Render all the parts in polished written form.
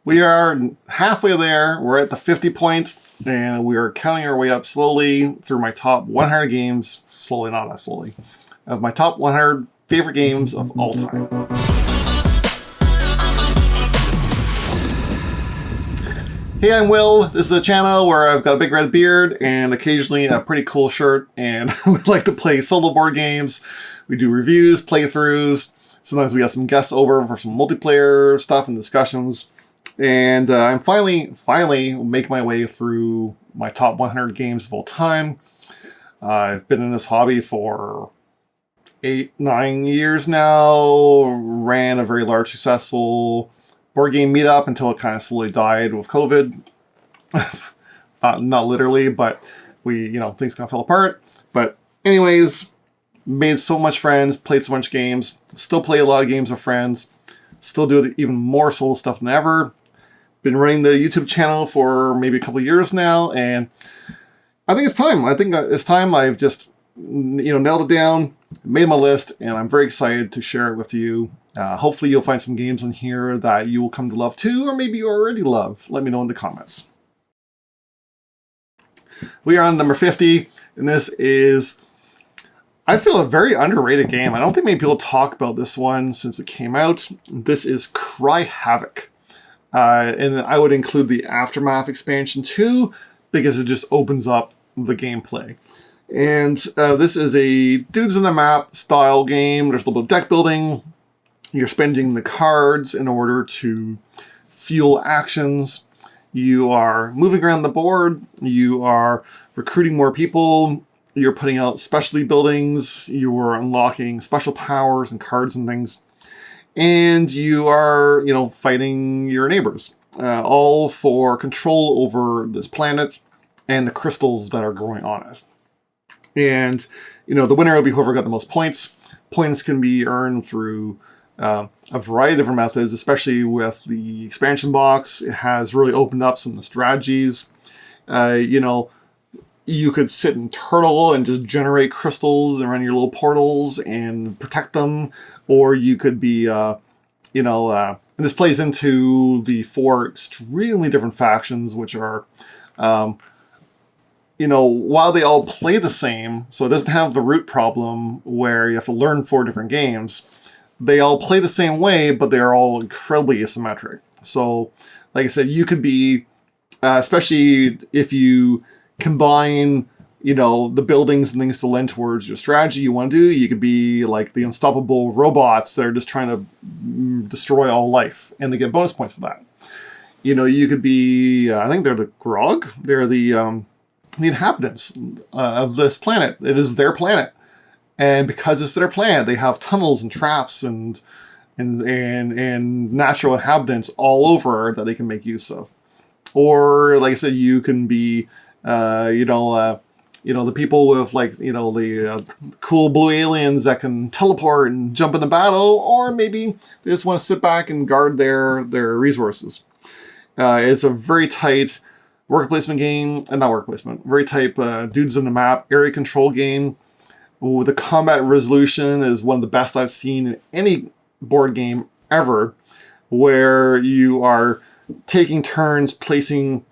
We are halfway there. We're at the 50 point, and we are counting our way up slowly through my top 100 games, slowly, not that slowly, of my top 100 favorite games of all time. Hey, I'm Will. This is a channel where I've got a big red beard and occasionally a pretty cool shirt, and we like to play solo board games. We do reviews, playthroughs. Sometimes we have some guests over for some multiplayer stuff and discussions. And I'm finally making my way through my top 100 games of all time. I've been in this hobby for 8-9 years now. Ran a very large, successful board game meetup until it kind of slowly died with COVID. Not literally, but things kind of fell apart. But anyways, made so much friends, played so much games, still play a lot of games with friends, still do even more solo stuff than ever. Been running the YouTube channel for maybe a couple of years now, and I think it's time. I've just nailed it down, made my list, and I'm very excited to share it with you. Hopefully you'll find some games in here that you will come to love too, or maybe you already love. Let me know in the comments. We are on number 50, and this is, I feel, a very underrated game. I don't think many people talk about this one since it came out. This is Havoc. And I would include the Aftermath expansion too, because it just opens up the gameplay. And this is a dudes in the map style game. There's a little bit of deck building. You're spending the cards in order to fuel actions. You are moving around the board. You are recruiting more people. You're putting out specialty buildings. You are unlocking special powers and cards and things. And you are, fighting your neighbors, all for control over this planet and the crystals that are growing on it. And, the winner will be whoever got the most points. Points can be earned through a variety of different methods, especially with the expansion box. It has really opened up some of the strategies. You could sit and turtle and just generate crystals and run your little portals and protect them. Or you could be, and this plays into the 4 extremely different factions, which are, while they all play the same, so it doesn't have the root problem where you have to learn 4 different games, they all play the same way, but they're all incredibly asymmetric. So, like I said, you could be, especially if you combine, the buildings and things to lend towards your strategy you want to do, you could be like the unstoppable robots that are just trying to destroy all life, and they get bonus points for that. You could be, I think they're the Grog. They're the inhabitants of this planet. It is their planet. And because it's their planet, they have tunnels and traps and natural inhabitants all over that they can make use of. Or, like I said, you can be, the people with the cool blue aliens that can teleport and jump in the battle, or maybe they just want to sit back and guard their resources. It's a very tight worker placement game, very tight dudes in the map area control game. The combat resolution is one of the best I've seen in any board game ever, where you are taking turns placing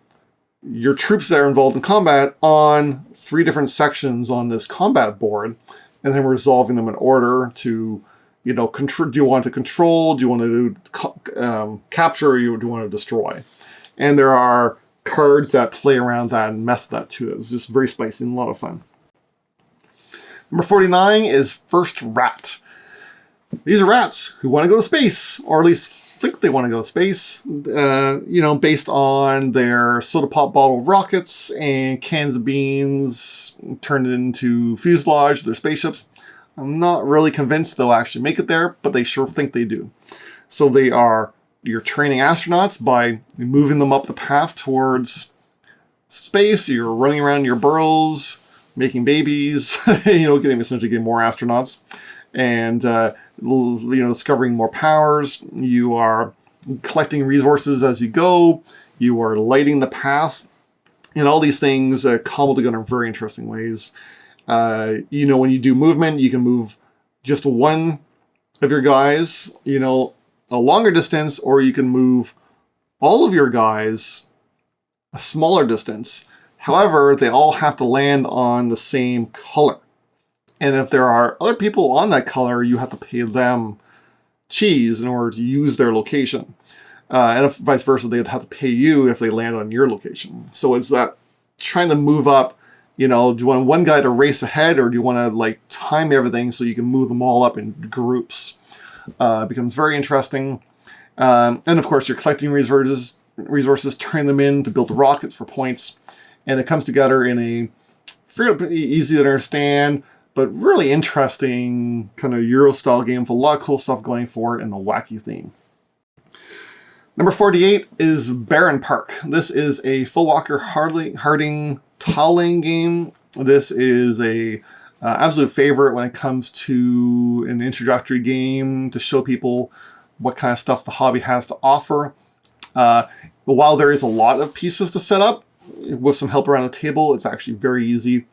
your troops that are involved in combat on 3 different sections on this combat board, and then resolving them in order to, control. Do you want to control? Do you want to capture? Or do you want to destroy? And there are cards that play around that and mess that too. It's just very spicy and a lot of fun. Number 49 is First Rat. These are rats who want to go to space, or at least think they want to go to space, based on their soda pop bottle rockets and cans of beans turned into fuselage, their spaceships. I'm not really convinced they'll actually make it there, but they sure think they do. So you're training astronauts by moving them up the path towards space. You're running around your burrows, making babies, getting more astronauts, and discovering more powers. You are collecting resources as you go. You are lighting the path, and all these things cobble together in very interesting ways. When you do movement, you can move just one of your guys, a longer distance, or you can move all of your guys a smaller distance. However, they all have to land on the same color. And if there are other people on that color, you have to pay them cheese in order to use their location. And if vice versa, they'd have to pay you if they land on your location. So it's that trying to move up, do you want one guy to race ahead, or do you want to like time everything so you can move them all up in groups? It becomes very interesting. And of course, you're collecting resources, turning them in to build rockets for points. And it comes together in a fairly easy to understand, but really interesting kind of Euro-style game with a lot of cool stuff going for it and a wacky theme. Number 48 is Barenpark. This is a full Walker Harding tile-laying game. This is a absolute favorite when it comes to an introductory game to show people what kind of stuff the hobby has to offer. While there is a lot of pieces to set up, with some help around the table, it's actually very easy.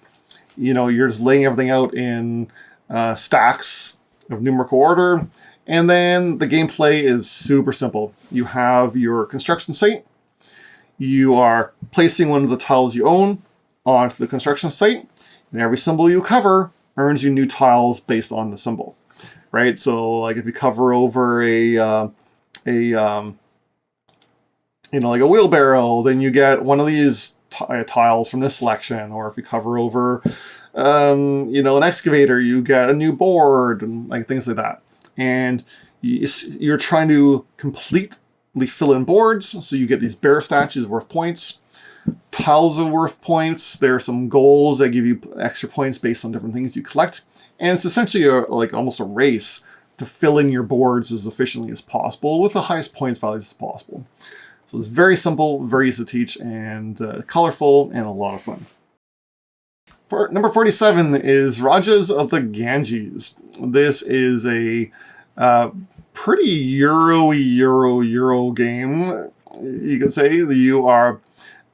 You're just laying everything out in stacks of numerical order, and then the gameplay is super simple. You have your construction site. You are placing one of the tiles you own onto the construction site, and every symbol you cover earns you new tiles based on the symbol, right? So, like if you cover over like a wheelbarrow, then you get one of these tiles from this selection. Or if you cover over, an excavator, you get a new board, and like things like that. And you're trying to completely fill in boards, so you get these bear statues worth points. Tiles are worth points. There are some goals that give you extra points based on different things you collect. And it's essentially almost a race to fill in your boards as efficiently as possible with the highest points values as possible. So it's very simple, very easy to teach, and colorful, and a lot of fun. For number 47 is Rajas of the Ganges. This is a pretty Euro game, you could say. You are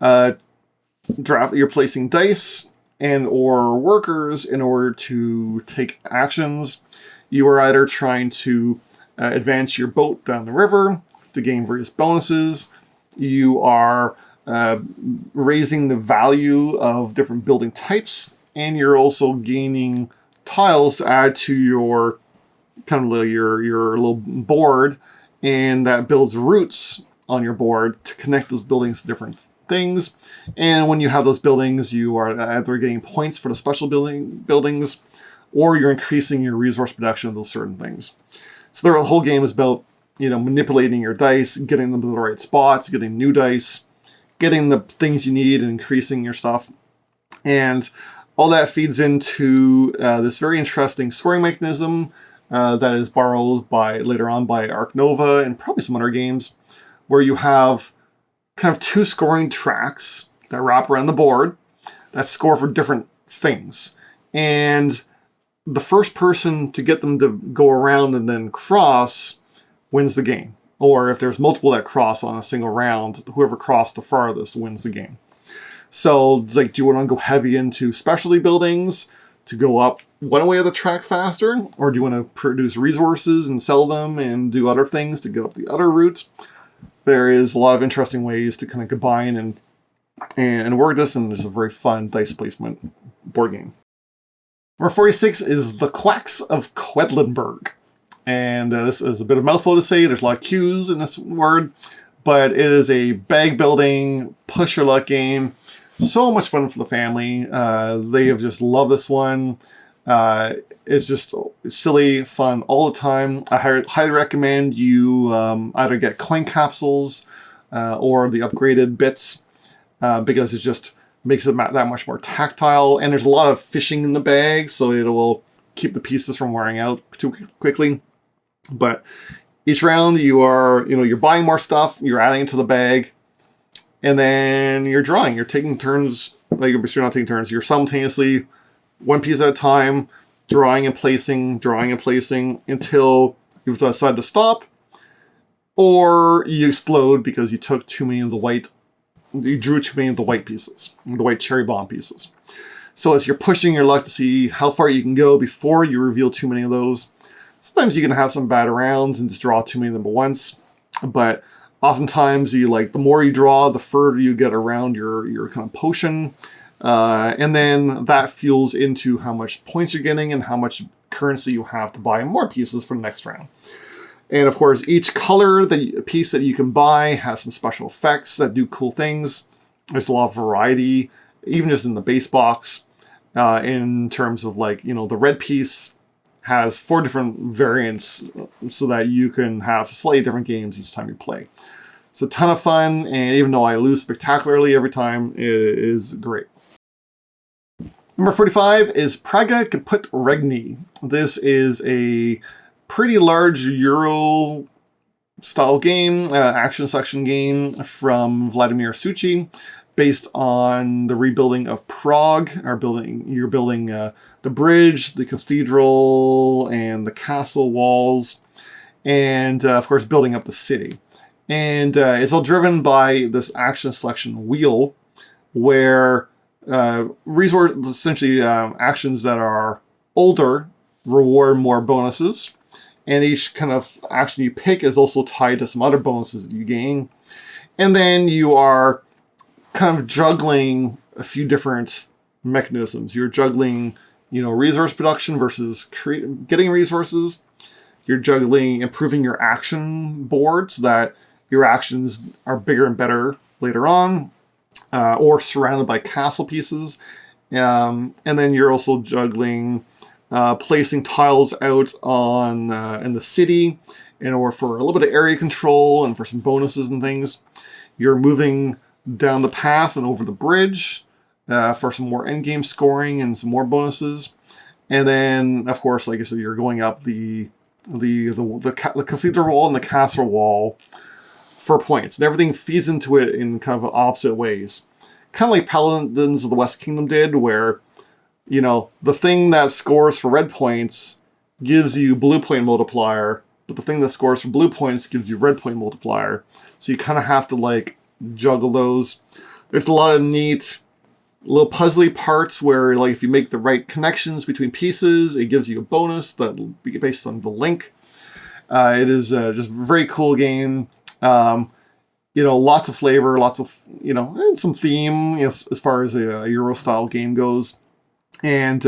you're placing dice and or workers in order to take actions. You are either trying to advance your boat down the river to gain various bonuses. You are raising the value of different building types, and you're also gaining tiles to add to your kind of your little board, and that builds routes on your board to connect those buildings to different things. And when you have those buildings, you are either getting points for the special buildings, or you're increasing your resource production of those certain things. So the whole game is about manipulating your dice, getting them to the right spots, getting new dice, getting the things you need, and increasing your stuff. And all that feeds into this very interesting scoring mechanism that is borrowed later on by Arc Nova and probably some other games, where you have kind of two scoring tracks that wrap around the board that score for different things. And the first person to get them to go around and then cross wins the game. Or if there's multiple that cross on a single round, whoever crossed the farthest wins the game. So it's like, do you want to go heavy into specialty buildings to go up one way of the track faster? Or do you want to produce resources and sell them and do other things to go up the other route? There is a lot of interesting ways to kind of combine and work this, and there's a very fun dice placement board game. Number 46 is the Quacks of Quedlinburg. And this is a bit of a mouthful to say. There's a lot of Q's in this word, but it is a bag building, push your luck game. So much fun for the family. They have just loved this one. It's just silly fun all the time. I highly recommend you either get coin capsules or the upgraded bits because it just makes it that much more tactile. And there's a lot of fishing in the bag, so it will keep the pieces from wearing out too quickly. But each round you're buying more stuff, you're adding it to the bag, and then you're drawing. You're taking turns, you're not taking turns, you're simultaneously, one piece at a time, drawing and placing until you've decided to stop, or you explode because you took too many of the white, you drew too many of the white pieces, the white cherry bomb pieces. So as you're pushing your luck to see how far you can go before you reveal too many of those, sometimes you can have some bad rounds and just draw too many of them at once. But Oftentimes, the more you draw, the further you get around your kind of potion. And then that fuels into how much points you're getting and how much currency you have to buy more pieces for the next round. And of course, each color piece that you can buy has some special effects that do cool things. There's a lot of variety, even just in the base box. In terms of the red piece has 4 different variants so that you can have slightly different games each time you play. It's a ton of fun, and even though I lose spectacularly every time, it is great. Number 45 is Praga, Caput, Regni. This is a pretty large Euro-style game, action selection game from Vladimir Suchy, based on the rebuilding of Prague. You're building the bridge, the cathedral, and the castle walls, and of course building up the city. And it's all driven by this action selection wheel, where actions that are older reward more bonuses, and each kind of action you pick is also tied to some other bonuses that you gain. And then you are kind of juggling a few different mechanisms. You're juggling, resource production versus getting resources. You're juggling improving your action board so that your actions are bigger and better later on, or surrounded by castle pieces. And then you're also juggling placing tiles out in the city in order for a little bit of area control and for some bonuses and things. You're moving down the path and over the bridge for some more endgame scoring and some more bonuses. And then, of course, like I said, you're going up the cathedral wall and the castle wall for points. And everything feeds into it in kind of opposite ways. Kind of like Paladins of the West Kingdom did, where, the thing that scores for red points gives you blue point multiplier, but the thing that scores for blue points gives you red point multiplier. So you kind of have to, juggle those. There's a lot of neat little puzzly parts where, if you make the right connections between pieces, it gives you a bonus that will be based on the link. It is just a very cool game. Lots of flavor, lots of, and some theme, as far as a Euro-style game goes. And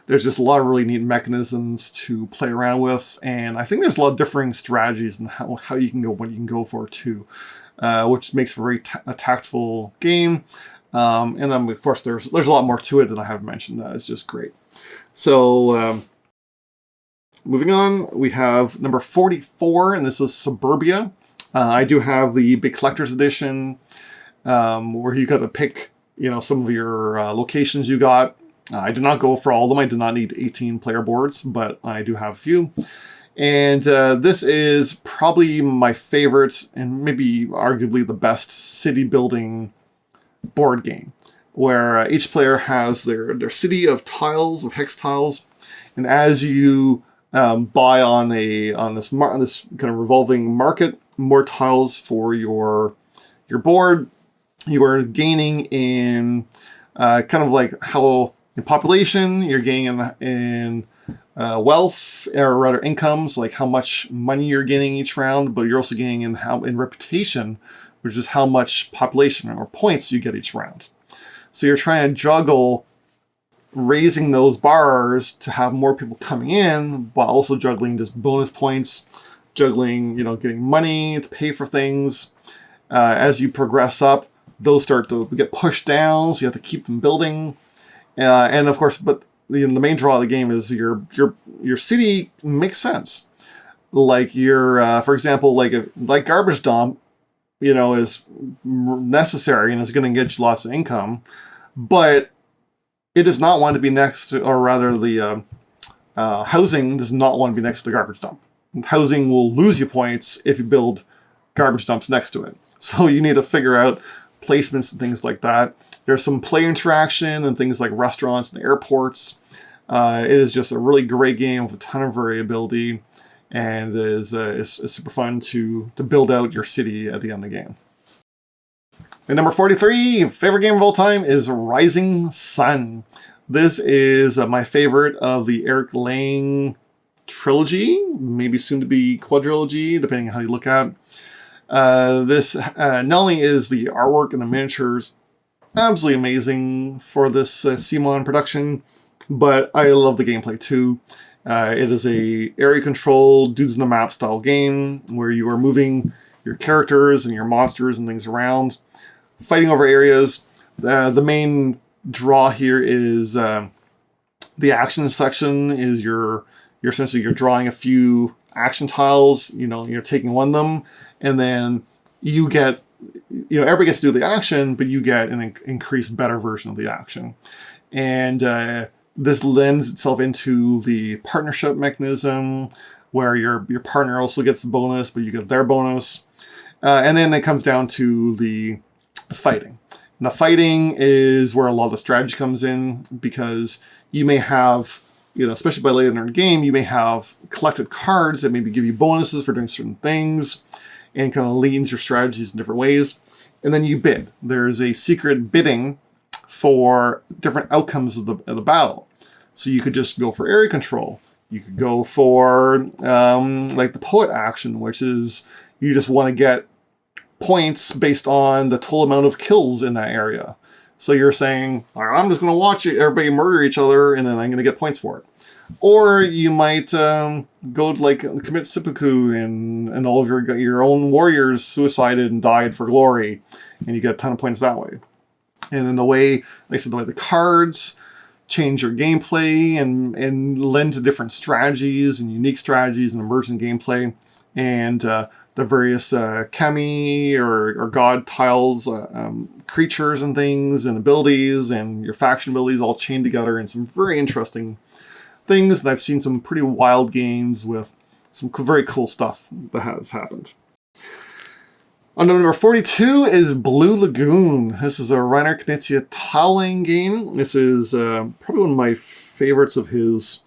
there's just a lot of really neat mechanisms to play around with. And I think there's a lot of differing strategies and how you can go, what you can go for too, which makes for a very tactful game. And then, of course, there's a lot more to it than I have mentioned. That is just great. So, moving on, we have number 44, and this is Suburbia. I do have the big collector's edition, where you got to pick, some of your locations you got. I did not go for all of them. I did not need 18 player boards, but I do have a few. And this is probably my favorite and maybe arguably the best city building board game, where each player has their city of tiles, of hex tiles, and as you buy on this kind of revolving market more tiles for your board, you are gaining in kind of like how in population you're gaining in wealth, or rather incomes, like how much money you're gaining each round, but you're also gaining in reputation, which is how much population or points you get each round. So you're trying to juggle raising those bars to have more people coming in, while also juggling just bonus points, juggling, getting money to pay for things. As you progress up, those start to get pushed down, so you have to keep them building. And of course, but the main draw of the game is your city makes sense. Like for example, like garbage dump, is necessary and is going to get you lots of income, but it does not want to be next to, or rather the housing does not want to be next to the garbage dump. Housing will lose you points if you build garbage dumps next to it. So you need to figure out placements and things like that. There's some player interaction and things like restaurants and airports. It is just a really great game with a ton of variability, and is super fun to build out your city at the end of the game. And number 43, favorite game of all time, is Rising Sun. This is my favorite of the Eric Lang trilogy, maybe soon to be quadrilogy, depending on how you look at it. This not only is the artwork and the miniatures absolutely amazing for this CMON production, but I love the gameplay too. It is a area control, dudes in the map style game where you are moving your characters and your monsters and things around, fighting over areas. The main draw here is the action section. Is you're essentially drawing a few action tiles. You're taking one of them, and then you get, everybody gets to do the action, but you get an increased, better version of the action. And this lends itself into the partnership mechanism where your partner also gets the bonus, but you get their bonus. And then it comes down to the fighting. And the fighting is where a lot of the strategy comes in, because you may have, especially by later in the game, you may have collected cards that maybe give you bonuses for doing certain things and kind of leans your strategies in different ways. And then you bid. There's a secret bidding for different outcomes of the battle. So you could just go for area control. You could go for like the poet action, which is you just want to get points based on the total amount of kills in that area. So you're saying, I'm just going to watch everybody murder each other, and then I'm going to get points for it. Or you might go to commit seppuku and all of your own warriors suicided and died for glory, and you get a ton of points that way. And then the way the cards change your gameplay and lend to different strategies and unique strategies and emergent gameplay, and the various kami or god tiles, creatures and things and abilities and your faction abilities all chained together in some very interesting things. And I've seen some pretty wild games with some very cool stuff that has happened. On number 42 is Blue Lagoon. This is a Rainer Knizia tiling game. This is probably one of my favorites of his.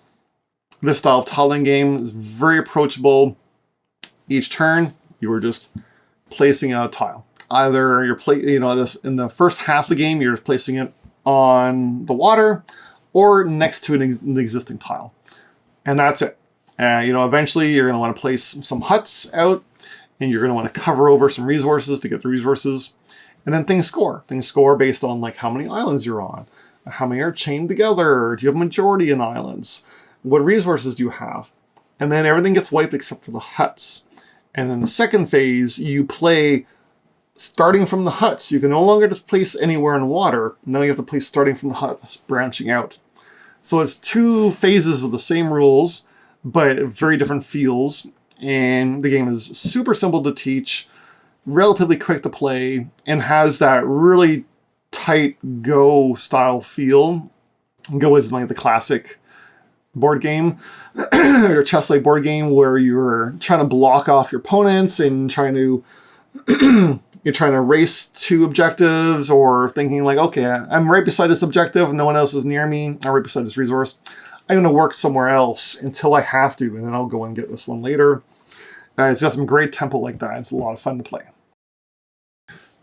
This style of tiling game is very approachable. Each turn, you are just placing out a tile. Either you're in the first half of the game, you're placing it on the water or next to an existing tile, and that's it. Eventually you're going to want to place some huts out, and you're going to want to cover over some resources to get the resources, and then things score. Things score based on how many islands you're on, how many are chained together, do you have a majority in islands, what resources do you have, and then everything gets wiped except for the huts. And then the second phase, you play starting from the huts. You can no longer just place anywhere in water. Now you have to place starting from the huts, branching out. So it's two phases of the same rules, but very different feels. And the game is super simple to teach, relatively quick to play, and has that really tight Go style feel. Go is the classic board game or chess-like board game where you're trying to block off your opponents and you're trying to race to objectives, or thinking okay, I'm right beside this objective, no one else is near me, I'm right beside this resource, I'm going to work somewhere else until I have to, and then I'll go and get this one later. It's got some great tempo like that. It's a lot of fun to play.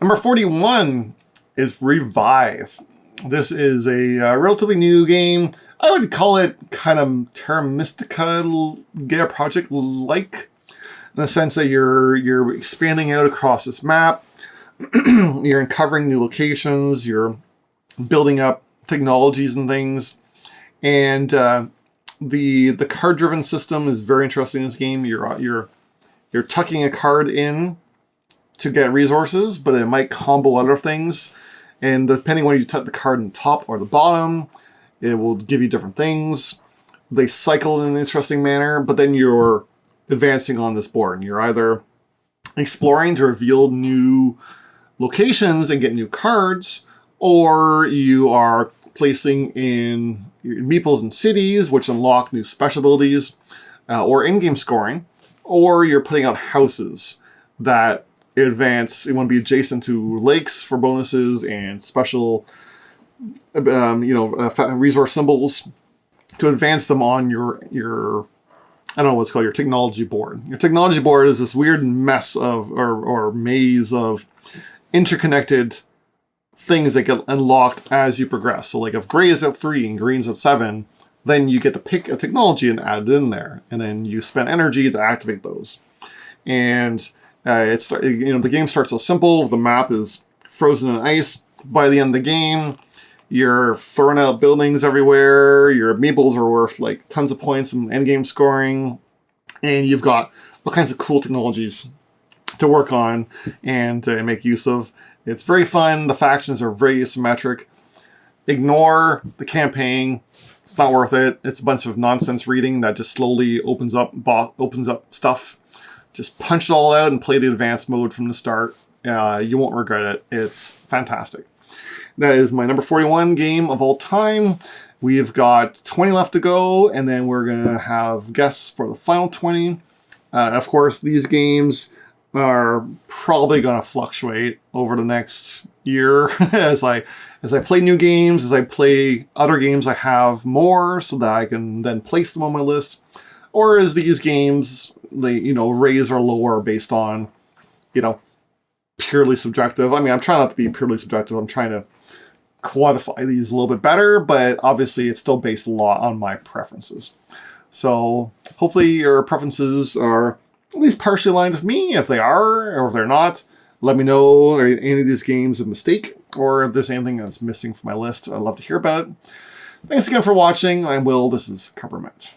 Number 41 is Revive. This is a relatively new game. I would call it kind of Terra Mystica Gaia Project-like, in the sense that you're expanding out across this map. You're uncovering new locations. You're building up technologies and things. And the card-driven system is very interesting in this game. You're tucking a card in to get resources, but it might combo other things. And depending on whether you tuck the card in the top or the bottom, it will give you different things. They cycle in an interesting manner, but then you're advancing on this board. And you're either exploring to reveal new locations and get new cards, or you are placing in meeples in cities, which unlock new special abilities, or in-game scoring, or you're putting out houses that advance. You want to be adjacent to lakes for bonuses and special resource symbols to advance them on your I don't know what it's called, your technology board. Your technology board is this weird mess of or maze of interconnected things that get unlocked as you progress. So if gray is at 3 and green's at 7, then you get to pick a technology and add it in there, and then you spend energy to activate those. And The game starts so simple. The map is frozen in ice. By the end of the game, you're throwing out buildings everywhere. Your meeples are worth like tons of points in endgame scoring, and you've got all kinds of cool technologies to work on and to make use of. It's very fun. The factions are very asymmetric. Ignore the campaign. It's not worth it. It's a bunch of nonsense reading that just slowly opens up stuff. Just punch it all out and play the advanced mode from the start. You won't regret it. It's fantastic. That is my number 41 game of all time. We've got 20 left to go, and then we're going to have guests for the final 20. Of course, these games are probably going to fluctuate over the next year as I play new games, as I play other games I have more so that I can then place them on my list. Or as these games, raise or lower based on, purely subjective. I mean, I'm trying not to be purely subjective. I'm trying to quantify these a little bit better, but obviously it's still based a lot on my preferences. So hopefully your preferences are at least partially aligned with me. If they are, or if they're not, let me know. Are any of these games a mistake, or if there's anything that's missing from my list? I'd love to hear about it. Thanks again for watching. I'm Will. This is Coverment.